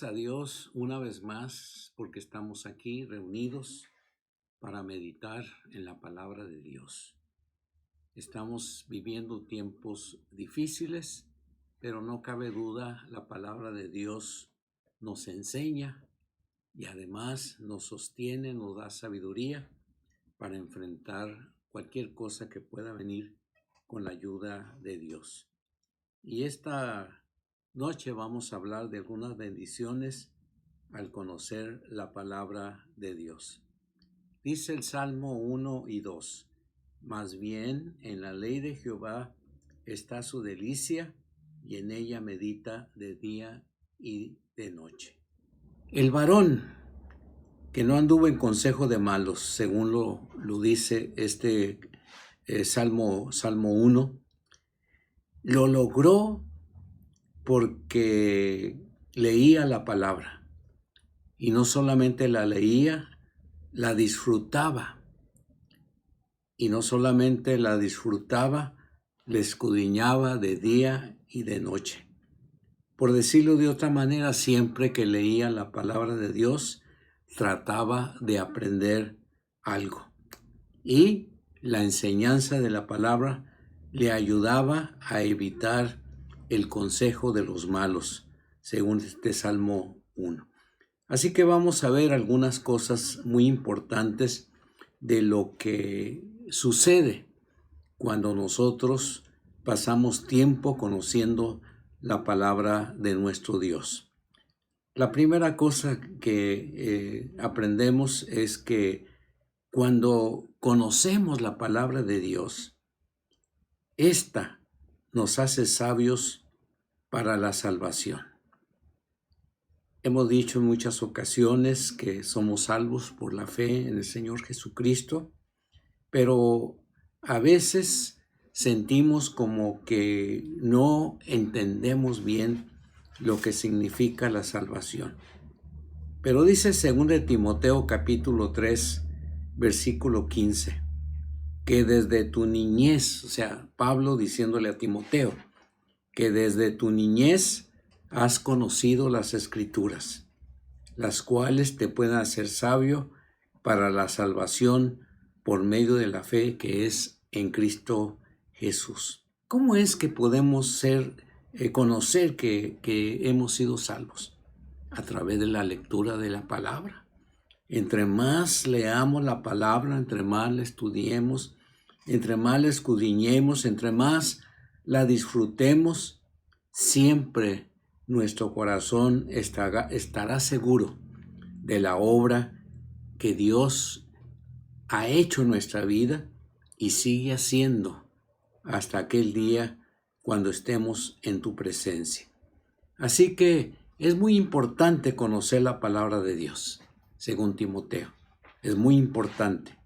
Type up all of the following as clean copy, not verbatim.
A Dios una vez más porque estamos aquí reunidos para meditar en la palabra de Dios. Estamos viviendo tiempos difíciles, pero no cabe duda, la palabra de Dios nos enseña y además nos sostiene, nos da sabiduría para enfrentar cualquier cosa que pueda venir con la ayuda de Dios. Y esta noche vamos a hablar de algunas bendiciones al conocer la palabra de Dios. Dice el Salmo 1 y 2: Más bien en la ley de Jehová está su delicia, y en ella medita de día y de noche. El varón que no anduvo en consejo de malos, según lo dice este Salmo 1, lo logró porque leía la palabra. Y no solamente la leía, la disfrutaba. Y no solamente la disfrutaba, la escudriñaba de día y de noche. Por decirlo de otra manera, siempre que leía la palabra de Dios, trataba de aprender algo. Y la enseñanza de la palabra le ayudaba a evitar el consejo de los malos, según este Salmo 1. Así que vamos a ver algunas cosas muy importantes de lo que sucede cuando nosotros pasamos tiempo conociendo la palabra de nuestro Dios. La primera cosa que aprendemos es que cuando conocemos la palabra de Dios, esta nos hace sabios para la salvación. Hemos dicho en muchas ocasiones que somos salvos por la fe en el Señor Jesucristo, pero a veces sentimos como que no entendemos bien lo que significa la salvación. Pero dice 2 Timoteo capítulo 3, versículo 15, que desde tu niñez, o sea, Pablo diciéndole a Timoteo, que desde tu niñez has conocido las Escrituras, las cuales te pueden hacer sabio para la salvación por medio de la fe que es en Cristo Jesús. ¿Cómo es que podemos conocer que hemos sido salvos? A través de la lectura de la palabra. Entre más leamos la palabra, entre más la estudiemos, entre más la escudriñemos, entre más la disfrutemos, siempre nuestro corazón estará seguro de la obra que Dios ha hecho en nuestra vida y sigue haciendo hasta aquel día cuando estemos en tu presencia. Así que es muy importante conocer la palabra de Dios, según Timoteo. Es muy importante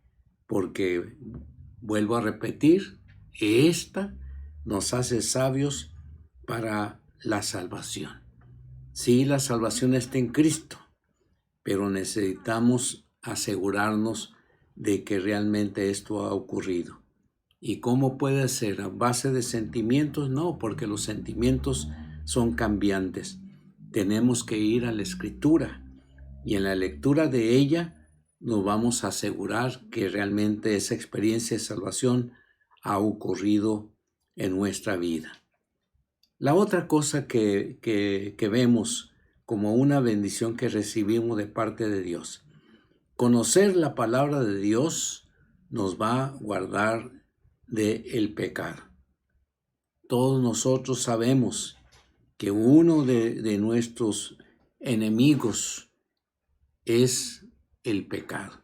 porque, vuelvo a repetir, esta nos hace sabios para la salvación. Sí, la salvación está en Cristo, pero necesitamos asegurarnos de que realmente esto ha ocurrido. ¿Y cómo puede ser? ¿A base de sentimientos? No, porque los sentimientos son cambiantes. Tenemos que ir a la Escritura y en la lectura de ella nos vamos a asegurar que realmente esa experiencia de salvación ha ocurrido en nuestra vida. La otra cosa que vemos como una bendición que recibimos de parte de Dios, conocer la palabra de Dios nos va a guardar del pecado. Todos nosotros sabemos que uno de nuestros enemigos es el pecado.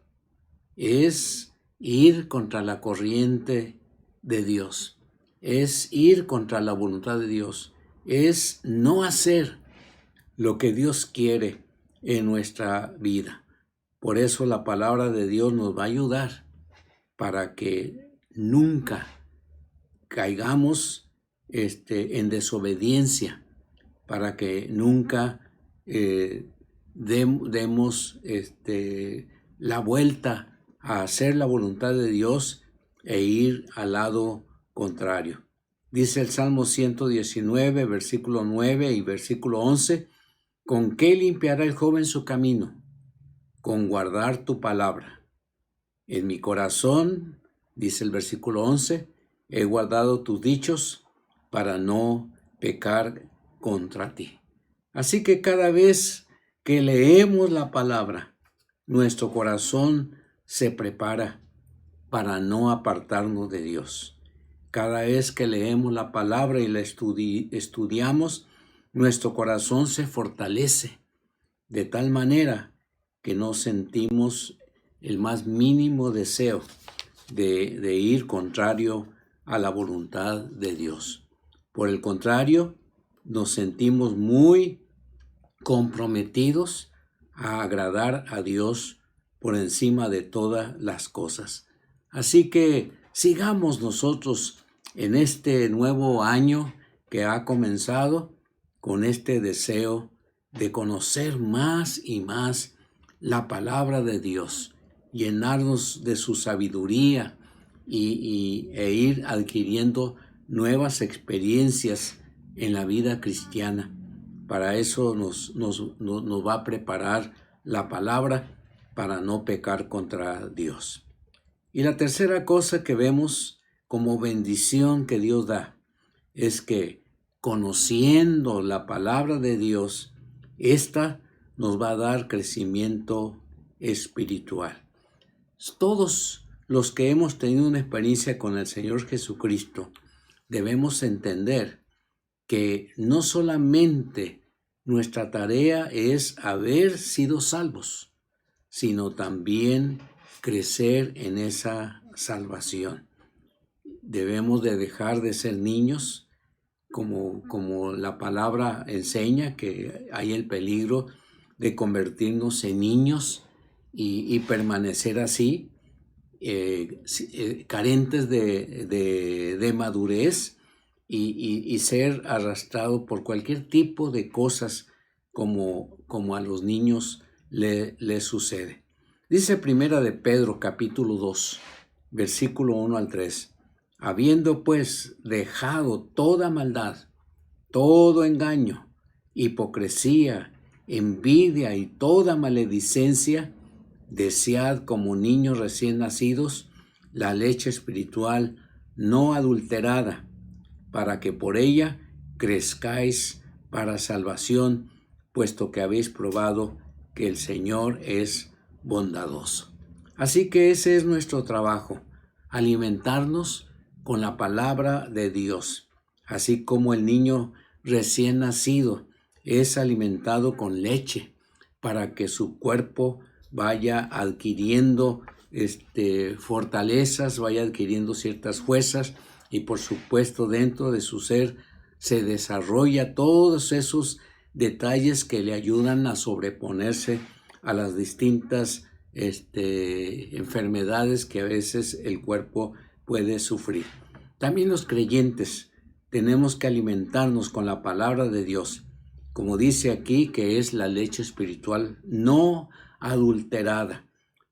Es ir contra la corriente de Dios. Es ir contra la voluntad de Dios. Es no hacer lo que Dios quiere en nuestra vida. Por eso la palabra de Dios nos va a ayudar para que nunca caigamos en desobediencia, para que nunca demos la vuelta a hacer la voluntad de Dios e ir al lado contrario. Dice el Salmo 119, versículo 9 y versículo 11, ¿Con qué limpiará el joven su camino? Con guardar tu palabra. En mi corazón, dice el versículo 11, he guardado tus dichos para no pecar contra ti. Así que cada vez que leemos la palabra, nuestro corazón se prepara para no apartarnos de Dios. Cada vez que leemos la palabra y la estudiamos, nuestro corazón se fortalece de tal manera que no sentimos el más mínimo deseo de ir contrario a la voluntad de Dios. Por el contrario, nos sentimos muy comprometidos a agradar a Dios por encima de todas las cosas. Así que sigamos nosotros en este nuevo año que ha comenzado con este deseo de conocer más y más la palabra de Dios, llenarnos de su sabiduría e ir adquiriendo nuevas experiencias en la vida cristiana. Para eso nos va a preparar la palabra para no pecar contra Dios. Y la tercera cosa que vemos como bendición que Dios da es que conociendo la palabra de Dios, esta nos va a dar crecimiento espiritual. Todos los que hemos tenido una experiencia con el Señor Jesucristo debemos entender que no solamente nuestra tarea es haber sido salvos, sino también crecer en esa salvación. Debemos de dejar de ser niños, como la palabra enseña, que hay el peligro de convertirnos en niños y permanecer así, carentes de madurez y ser arrastrado por cualquier tipo de cosas como a los niños le sucede. Dice Primera de Pedro, capítulo 2, versículo 1 al 3. Habiendo pues dejado toda maldad, todo engaño, hipocresía, envidia y toda maledicencia, desead como niños recién nacidos la leche espiritual no adulterada, para que por ella crezcáis para salvación, puesto que habéis probado que el Señor es bondadoso. Así que ese es nuestro trabajo, alimentarnos con la palabra de Dios, así como el niño recién nacido es alimentado con leche para que su cuerpo vaya adquiriendo fortalezas, vaya adquiriendo ciertas fuerzas y por supuesto dentro de su ser se desarrolla todos esos detalles que le ayudan a sobreponerse a las distintas enfermedades que a veces el cuerpo puede sufrir. También los creyentes tenemos que alimentarnos con la palabra de Dios, como dice aquí, que es la leche espiritual no adulterada,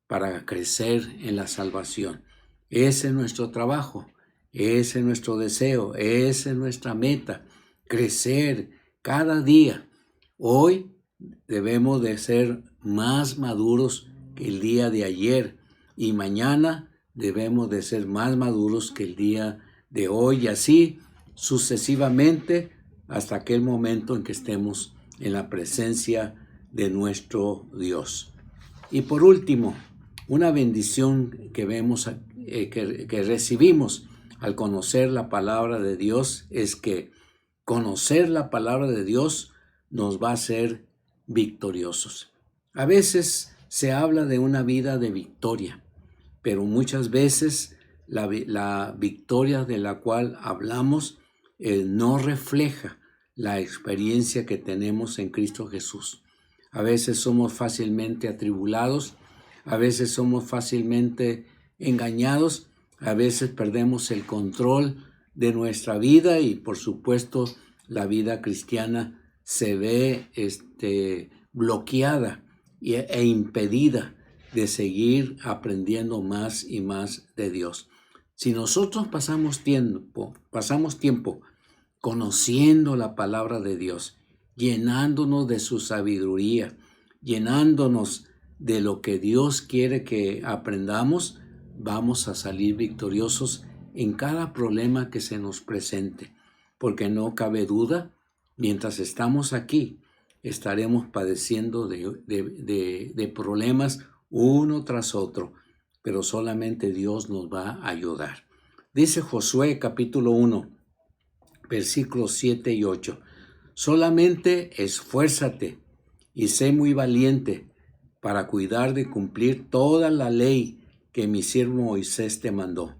para crecer en la salvación. Ese es nuestro trabajo, ese es nuestro deseo, esa es nuestra meta, crecer cada día. Hoy debemos de ser más maduros que el día de ayer y mañana debemos de ser más maduros que el día de hoy y así sucesivamente hasta aquel momento en que estemos en la presencia de nuestro Dios. Y por último, una bendición que vemos, que recibimos al conocer la palabra de Dios es que conocer la palabra de Dios nos va a hacer victoriosos. A veces se habla de una vida de victoria, pero muchas veces la victoria de la cual hablamos no refleja la experiencia que tenemos en Cristo Jesús. A veces somos fácilmente atribulados, a veces somos fácilmente engañados, a veces perdemos el control de nuestra vida y por supuesto la vida cristiana se ve bloqueada e impedida de seguir aprendiendo más y más de Dios. Si nosotros pasamos tiempo conociendo la palabra de Dios llenándonos de su sabiduría, llenándonos de lo que Dios quiere que aprendamos, vamos a salir victoriosos en cada problema que se nos presente, porque no cabe duda, mientras estamos aquí, estaremos padeciendo de problemas uno tras otro, pero solamente Dios nos va a ayudar. Dice Josué capítulo 1, versículos 7 y 8. Solamente esfuérzate y sé muy valiente para cuidar de cumplir toda la ley que mi siervo Moisés te mandó.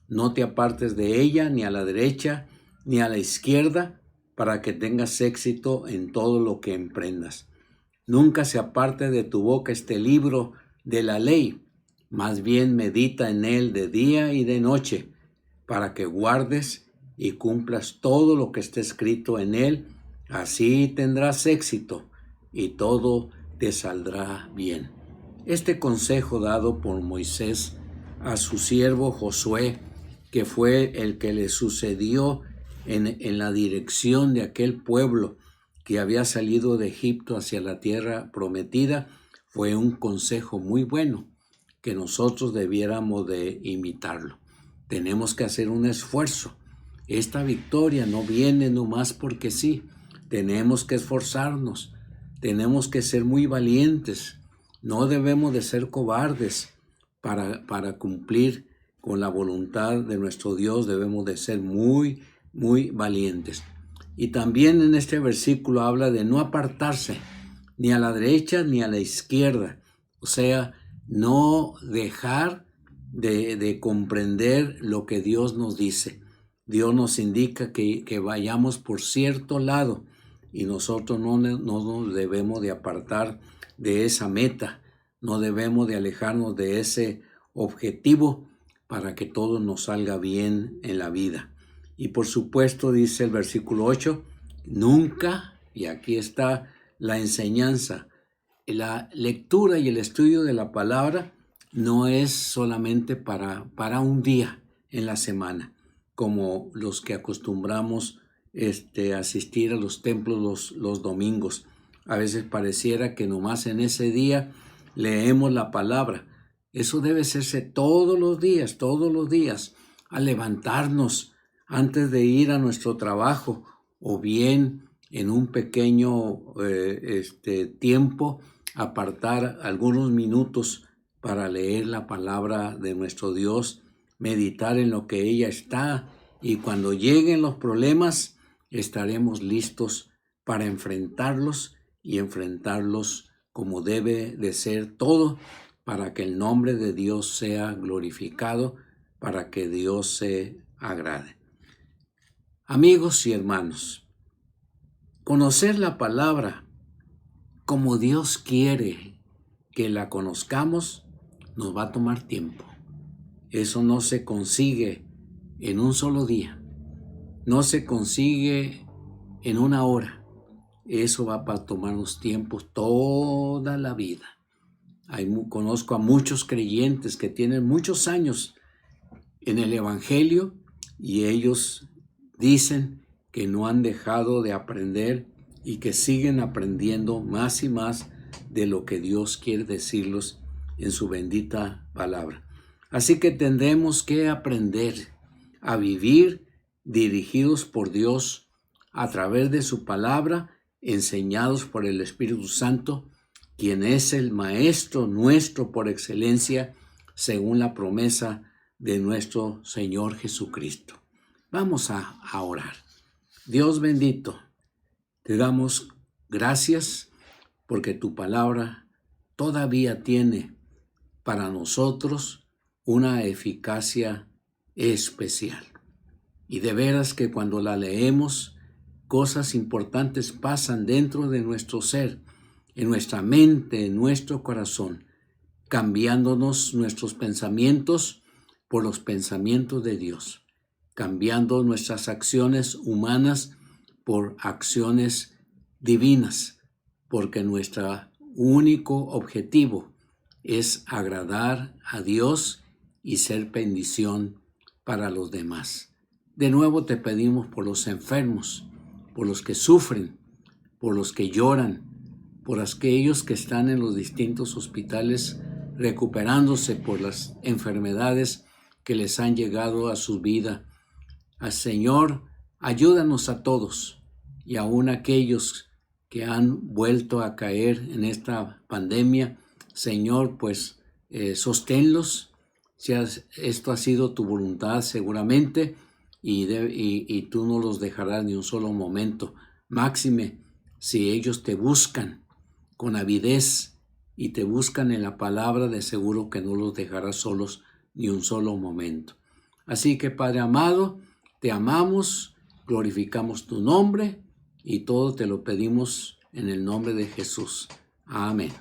No te apartes de ella ni a la derecha ni a la izquierda, para que tengas éxito en todo lo que emprendas. Nunca se aparte de tu boca este libro de la ley, más bien medita en él de día y de noche, para que guardes y cumplas todo lo que esté escrito en él. Así tendrás éxito y todo te saldrá bien. Este consejo dado por Moisés a su siervo Josué, que fue el que le sucedió en la dirección de aquel pueblo que había salido de Egipto hacia la tierra prometida, fue un consejo muy bueno que nosotros debiéramos de imitarlo. Tenemos que hacer un esfuerzo. Esta victoria no viene nomás porque sí. Tenemos que esforzarnos. Tenemos que ser muy valientes. No debemos de ser cobardes para cumplir con la voluntad de nuestro Dios. Debemos de ser muy valientes. Y también en este versículo habla de no apartarse ni a la derecha ni a la izquierda. O sea, no dejar de comprender lo que Dios nos dice. Dios nos indica que vayamos por cierto lado y nosotros no nos debemos de apartar de esa meta, no debemos de alejarnos de ese objetivo para que todo nos salga bien en la vida. Y por supuesto, dice el versículo 8, nunca, y aquí está la enseñanza, la lectura y el estudio de la palabra no es solamente para un día en la semana, como los que acostumbramos asistir a los templos los domingos. A veces pareciera que nomás en ese día leemos la palabra. Eso debe hacerse todos los días, al levantarnos antes de ir a nuestro trabajo o bien en un pequeño tiempo, apartar algunos minutos para leer la palabra de nuestro Dios, meditar en lo que ella está, y cuando lleguen los problemas estaremos listos para enfrentarlos y enfrentarlos como debe de ser todo, para que el nombre de Dios sea glorificado, para que Dios se agrade. Amigos y hermanos, conocer la palabra como Dios quiere que la conozcamos nos va a tomar tiempo. Eso no se consigue en un solo día, no se consigue en una hora. Eso va a tomarnos tiempo toda la vida. Conozco a muchos creyentes que tienen muchos años en el Evangelio y ellos dicen que no han dejado de aprender y que siguen aprendiendo más y más de lo que Dios quiere decirlos en su bendita palabra. Así que tendremos que aprender a vivir dirigidos por Dios a través de su palabra, enseñados por el Espíritu Santo, quien es el Maestro nuestro por excelencia, según la promesa de nuestro Señor Jesucristo. Vamos a orar. Dios bendito, te damos gracias porque tu palabra todavía tiene para nosotros una eficacia especial. Y de veras que cuando la leemos, cosas importantes pasan dentro de nuestro ser, en nuestra mente, en nuestro corazón, cambiándonos nuestros pensamientos por los pensamientos de Dios, cambiando nuestras acciones humanas por acciones divinas, porque nuestro único objetivo es agradar a Dios y ser bendición para los demás. De nuevo te pedimos por los enfermos, por los que sufren, por los que lloran, por aquellos que están en los distintos hospitales recuperándose por las enfermedades que les han llegado a su vida. Al Señor, ayúdanos a todos y aún aquellos que han vuelto a caer en esta pandemia. Señor, pues sosténlos. Si esto ha sido tu voluntad seguramente y tú no los dejarás ni un solo momento. Máxime, si ellos te buscan con avidez y te buscan en la palabra, de seguro que no los dejarás solos ni un solo momento. Así que, Padre amado, te amamos, glorificamos tu nombre y todo te lo pedimos en el nombre de Jesús. Amén.